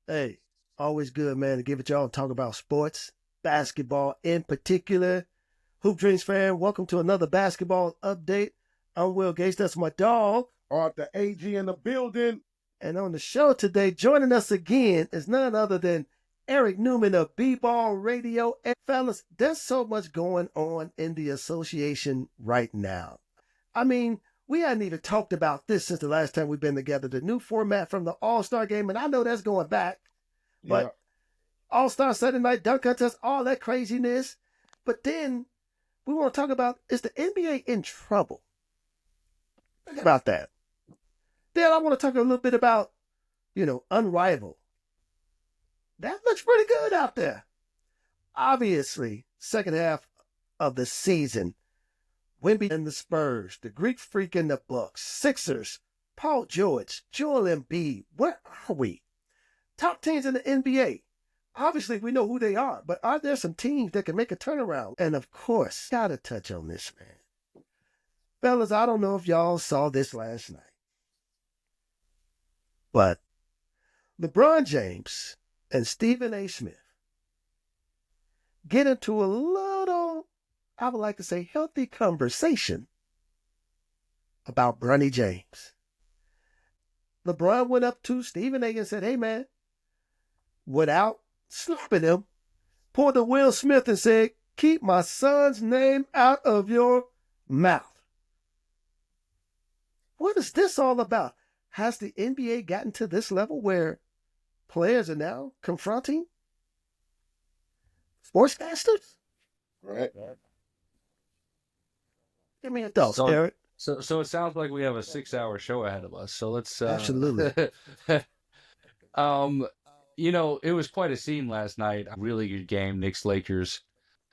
Hey, always good, man, to give it y'all and talk about sports, basketball in particular. Hoop Dreams fan, welcome to another basketball update. I'm Will Gates. That's my dog. Arthur Agee in the building. And on the show today, joining us again is none other than Eric Newman of BBall Radio. And fellas, there's so much going on in the association right now. I mean, we hadn't even talked about this since the last time we've been together. The new format from the All-Star game, and I know that's going back. But Yeah. All-Star Sunday night dunk contest, all that craziness. But then we want to talk about, is the NBA in trouble? Think about that. Then I want to talk a little bit about, Unrivaled. That looks pretty good out there. Obviously, second half of the season, Wemby and the Spurs, the Greek Freak and the Bucks, Sixers, Paul George, Joel Embiid. Where are we? Top teams in the NBA. Obviously, we know who they are, but are there some teams that can make a turnaround? And of course, gotta touch on this, man. Fellas, I don't know if y'all saw this last night, but LeBron James and Stephen A. Smith get into a little, I would like to say, healthy conversation about Bronny James. LeBron went up to Stephen A. and said, hey, man, without slapping him, pulled to Will Smith and said, keep my son's name out of your mouth. What is this all about? Has the NBA gotten to this level where players are now confronting sportscasters? Right. Give me a thought, Eric. So it sounds like we have a 6-hour show ahead of us. So let's Absolutely. It was quite a scene last night. A really good game, Knicks Lakers.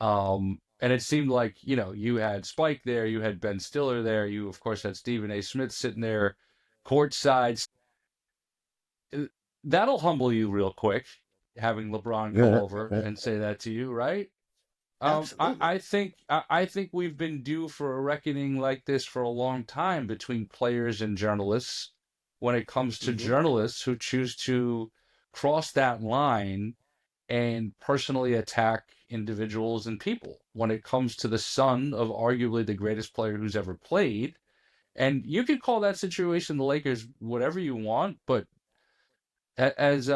And it seemed like, you had Spike there, you had Ben Stiller there, you of course had Stephen A. Smith sitting there courtside. That'll humble you real quick, having LeBron come over and say that to you, right? I think we've been due for a reckoning like this for a long time between players and journalists when it comes to journalists who choose to cross that line and personally attack individuals and people when it comes to the son of arguably the greatest player who's ever played. And you could call that situation the Lakers whatever you want, but as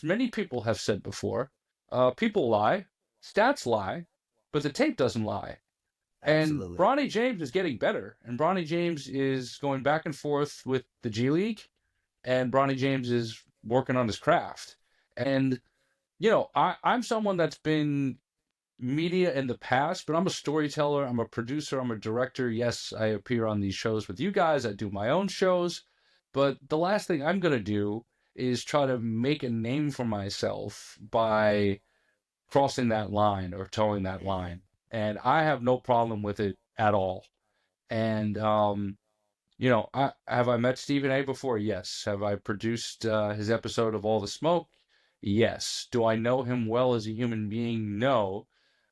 many people have said before, people lie, stats lie, but the tape doesn't lie. Absolutely. And Bronny James is getting better, and Bronny James is going back and forth with the G League, and Bronny James is working on his craft. And I'm someone that's been media in the past, but I'm a storyteller, I'm a producer, I'm a director. Yes, I appear on these shows with you guys, I do my own shows, but the last thing I'm going to do is try to make a name for myself by crossing that line or towing that line. And I have no problem with it at all. And, have I met Stephen A. before? Yes. Have I produced his episode of All the Smoke? Yes. Do I know him well as a human being? No.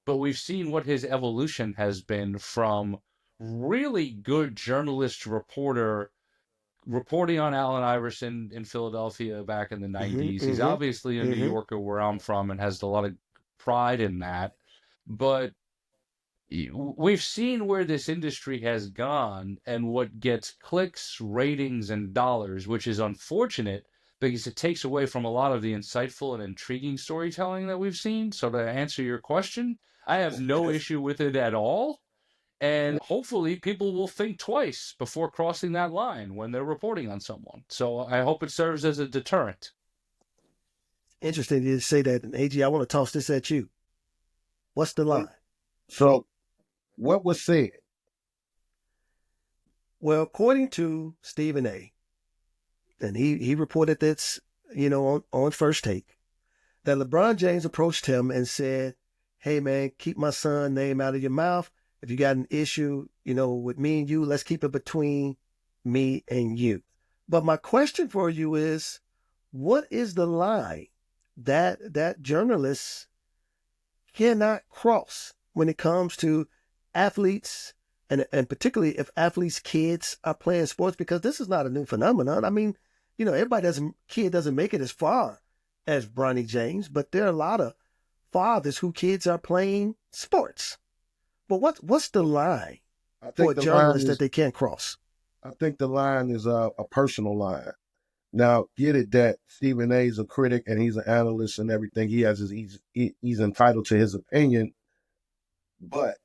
But we've seen what his evolution has been from really good journalist reporter reporting on Allen Iverson in Philadelphia back in the 90s. He's obviously a New Yorker where I'm from and has a lot of pride in that. But we've seen where this industry has gone and what gets clicks, ratings, and dollars, which is unfortunate because it takes away from a lot of the insightful and intriguing storytelling that we've seen. So to answer your question, I have no issue with it at all. And hopefully people will think twice before crossing that line when they're reporting on someone. So I hope it serves as a deterrent. Interesting you say that. And Agee, I want to toss this at you. What's the line? So what was said? Well, according to Stephen A., and he reported this, on First Take, that LeBron James approached him and said, hey, man, keep my son's name out of your mouth. If you got an issue, with me and you, let's keep it between me and you. But my question for you is, what is the line that journalists cannot cross when it comes to athletes, and particularly if athletes' kids are playing sports? Because this is not a new phenomenon. I mean, everybody kid doesn't make it as far as Bronny James, but there are a lot of fathers whose kids are playing sports. But what's the line I for a think the line journalist that is they can't cross? I think the line is a personal line. Now, get it that Stephen A. is a critic and he's an analyst and everything. He has he's entitled to his opinion, but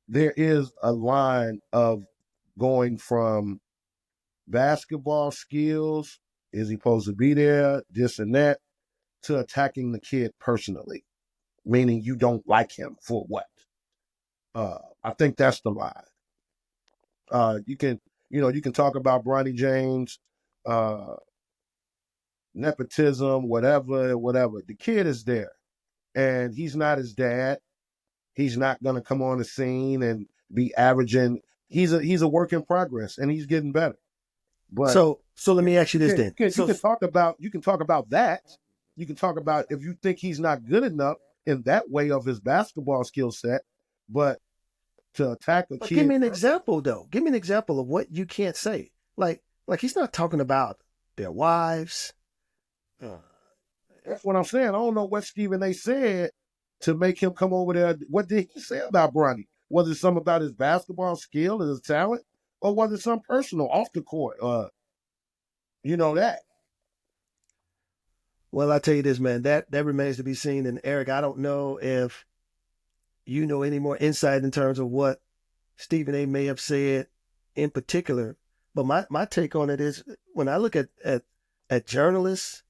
there is a line of going from basketball skills, is he supposed to be there, this and that, to attacking the kid personally, meaning you don't like him for what? I think that's the line. You can talk about Bronny James, nepotism, whatever. The kid is there, and he's not his dad. He's not going to come on the scene and be averaging. He's a work in progress, and he's getting better. But so let me ask you this then. you can talk about that. You can talk about if you think he's not good enough in that way of his basketball skill set, but to attack a But kid. give me an example though. Give me an example of what you can't say. Like he's not talking about their wives. That's what I'm saying. I don't know what Stephen A. said to make him come over there. What did he say about Bronny? Was it something about his basketball skill and his talent? Or was it some personal off the court? That. Well, I tell you this, man, that remains to be seen. And Eric, I don't know if you know any more insight in terms of what Stephen A. may have said in particular. But my take on it is when I look at journalists,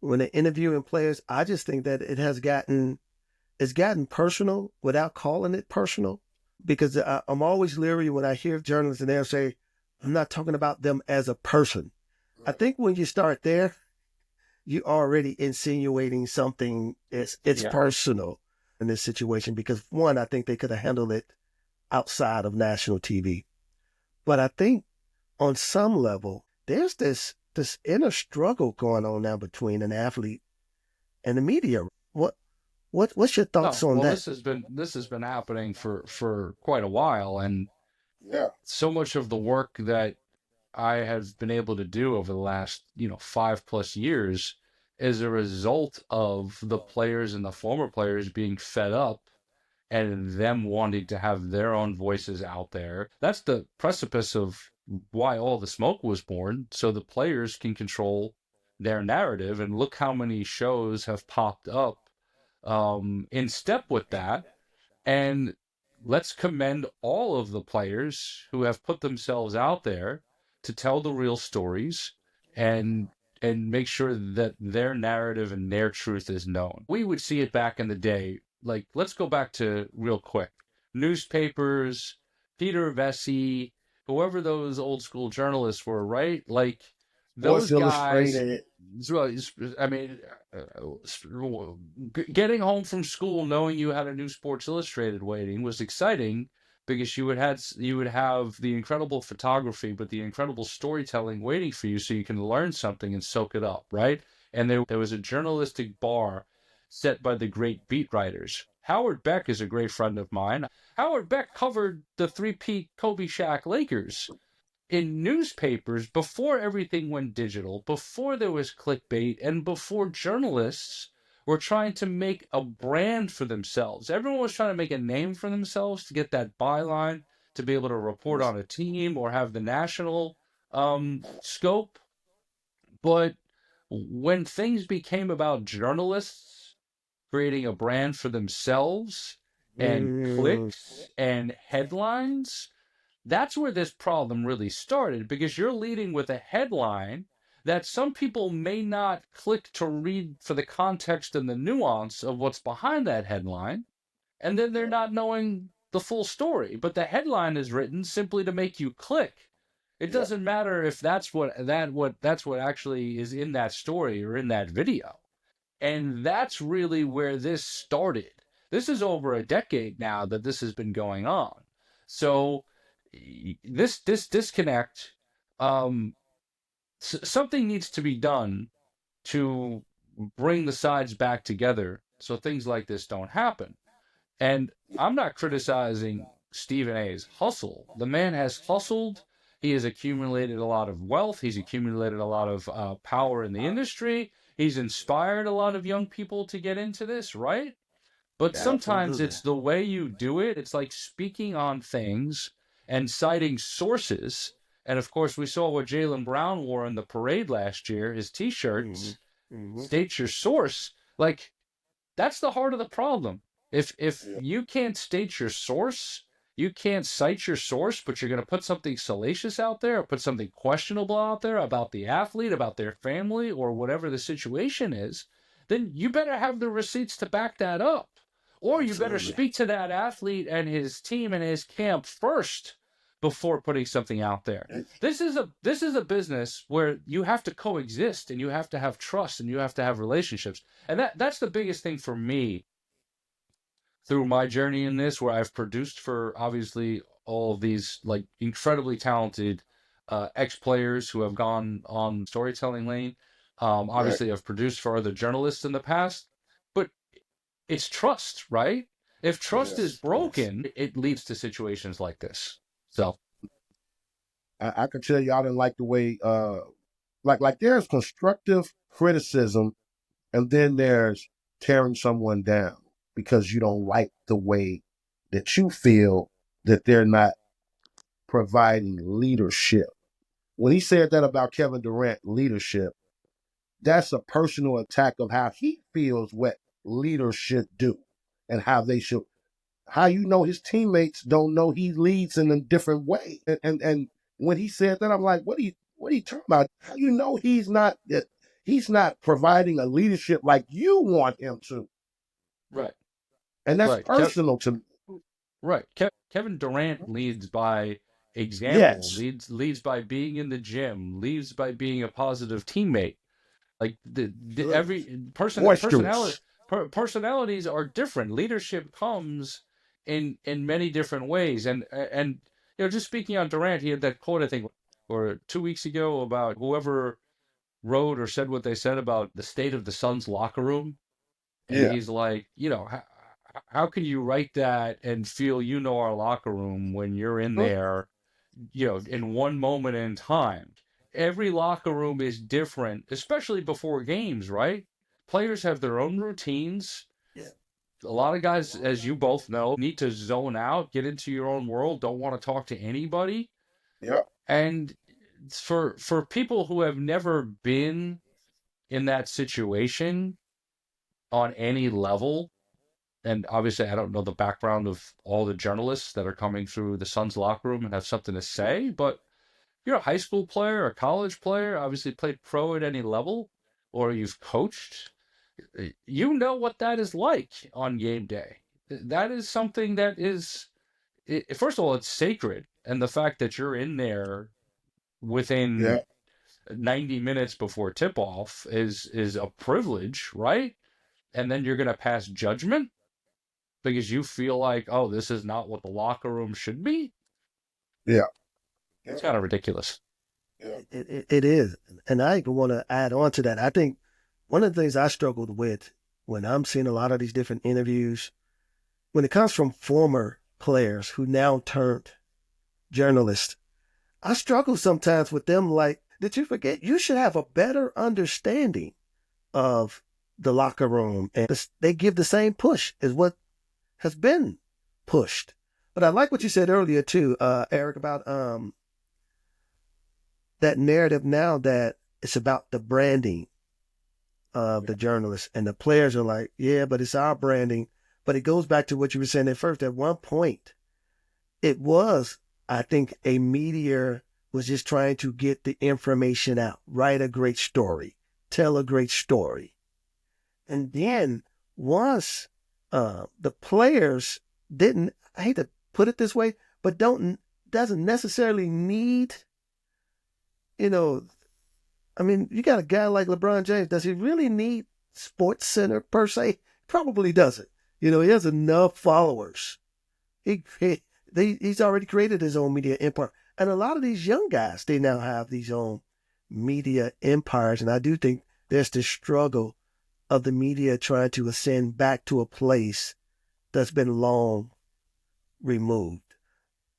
when they're interviewing players, I just think that it's gotten personal without calling it personal. Because I'm always leery when I hear journalists and they'll say, I'm not talking about them as a person. I think when you start there, you're already insinuating something it's personal in this situation. Because one, I think they could have handled it outside of national TV. But I think on some level, there's this inner struggle going on now between an athlete and the media. What's your thoughts on that? This has been happening for quite a while, and so much of the work that I have been able to do over the last 5+ years is a result of the players and the former players being fed up and them wanting to have their own voices out there. That's the precipice of why All the Smoke was born, so the players can control their narrative. And look how many shows have popped up in step with that. And let's commend all of the players who have put themselves out there to tell the real stories and make sure that their narrative and their truth is known. We would see it back in the day. Like, let's go back to real quick. Newspapers, Peter Vesey, whoever those old school journalists were, right? Like, those guys, I mean, getting home from school knowing you had a new Sports Illustrated waiting was exciting because you would have the incredible photography, but the incredible storytelling waiting for you, so you can learn something and soak it up, right? And there was a journalistic bar set by the great beat writers. Howard Beck is a great friend of mine. Howard Beck covered the three-peat Kobe Shaq Lakers in newspapers before everything went digital, before there was clickbait, and before journalists were trying to make a brand for themselves. Everyone was trying to make a name for themselves to get that byline, to be able to report on a team or have the national scope. But when things became about journalists creating a brand for themselves and clicks and headlines, that's where this problem really started, because you're leading with a headline that some people may not click to read for the context and the nuance of what's behind that headline, and then they're not knowing the full story. But the headline is written simply to make you click. It doesn't matter if that's what actually is in that story or in that video. And that's really where this started. This is over a decade now that this has been going on. So this disconnect, something needs to be done to bring the sides back together so things like this don't happen. And I'm not criticizing Stephen A's hustle. The man has hustled. He has accumulated a lot of wealth. He's accumulated a lot of power in the industry. He's inspired a lot of young people to get into this, right? But sometimes Absolutely. it's the way you do it. It's like speaking on things and citing sources. And of course, we saw what Jaylen Brown wore in the parade last year. His T-shirts state your source. Like, that's the heart of the problem. If you can't state your source, you can't cite your source, but you're going to put something salacious out there or put something questionable out there about the athlete, about their family, or whatever the situation is, then you better have the receipts to back that up. Or you better Absolutely. speak to that athlete and his team and his camp first before putting something out there. This is a business where you have to coexist and you have to have trust and you have to have relationships. And that's the biggest thing for me through my journey in this, where I've produced for obviously all of these like incredibly talented ex-players who have gone on storytelling lane. Obviously, I've produced for other journalists in the past, but it's trust, right? If trust is broken, it leads to situations like this. So I can tell you I didn't like the way like there's constructive criticism and then there's tearing someone down because you don't like the way that you feel that they're not providing leadership. When he said that about Kevin Durant leadership, that's a personal attack of how he feels what leaders should do and how they should, how you know his teammates don't know he leads in a different way. And when he said that, I'm like, what are you talking about? How you know he's not providing a leadership like you want him to? right, And that's right, personal to me. right. Kevin Durant leads by example, Yes. leads by being in the gym, leads by being a positive teammate. Like every Boisterous. personalities are different. Leadership comes in many different ways. And just speaking on Durant, he had that quote I think or 2 weeks ago about whoever wrote or said what they said about the state of the Suns locker room, and Yeah. he's like, how can you write that and feel our locker room when you're in there, in one moment in time? Every locker room is different, especially before games, right? Players have their own routines. Yeah. A lot of guys, as you both know, need to zone out, get into your own world, don't want to talk to anybody. Yeah. And for people who have never been in that situation on any level, and obviously I don't know the background of all the journalists that are coming through the Suns locker room and have something to say, but you're a high school player, a college player, obviously played pro at any level, or you've coached, you know what that is like on game day. That is something that is, first of all, it's sacred. And the fact that you're in there Yeah. within 90 minutes before tip off is a privilege, right? And then you're going to pass judgment because you feel like, oh, this is not what the locker room should be. Yeah. It's kind of ridiculous. It is. And I even want to add on to that. I think one of the things I struggled with when I'm seeing a lot of these different interviews, when it comes from former players who now turned journalists, I struggle sometimes with them like, did you forget? You should have a better understanding of the locker room. And they give the same push as what has been pushed. But I like what you said earlier too, Eric, about that narrative now that it's about the branding of the journalists, and the players are like, yeah, but it's our branding. But it goes back to what you were saying at first. At one point, it was, I think, a media was just trying to get the information out, write a great story, tell a great story. And then once the players didn't, I hate to put it this way, but doesn't necessarily need, I mean, you got a guy like LeBron James. Does he really need Sports Center per se? Probably doesn't. He has enough followers. He's already created his own media empire. And a lot of these young guys, they now have these own media empires. And I do think there's this struggle of the media trying to ascend back to a place that's been long removed.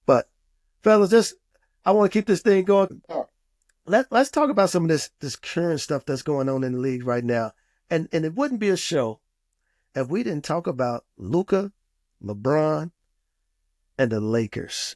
But fellas, I want to keep this thing going. All Let's talk about some of this current stuff that's going on in the league right now. And it wouldn't be a show if we didn't talk about Luka, LeBron, and the Lakers.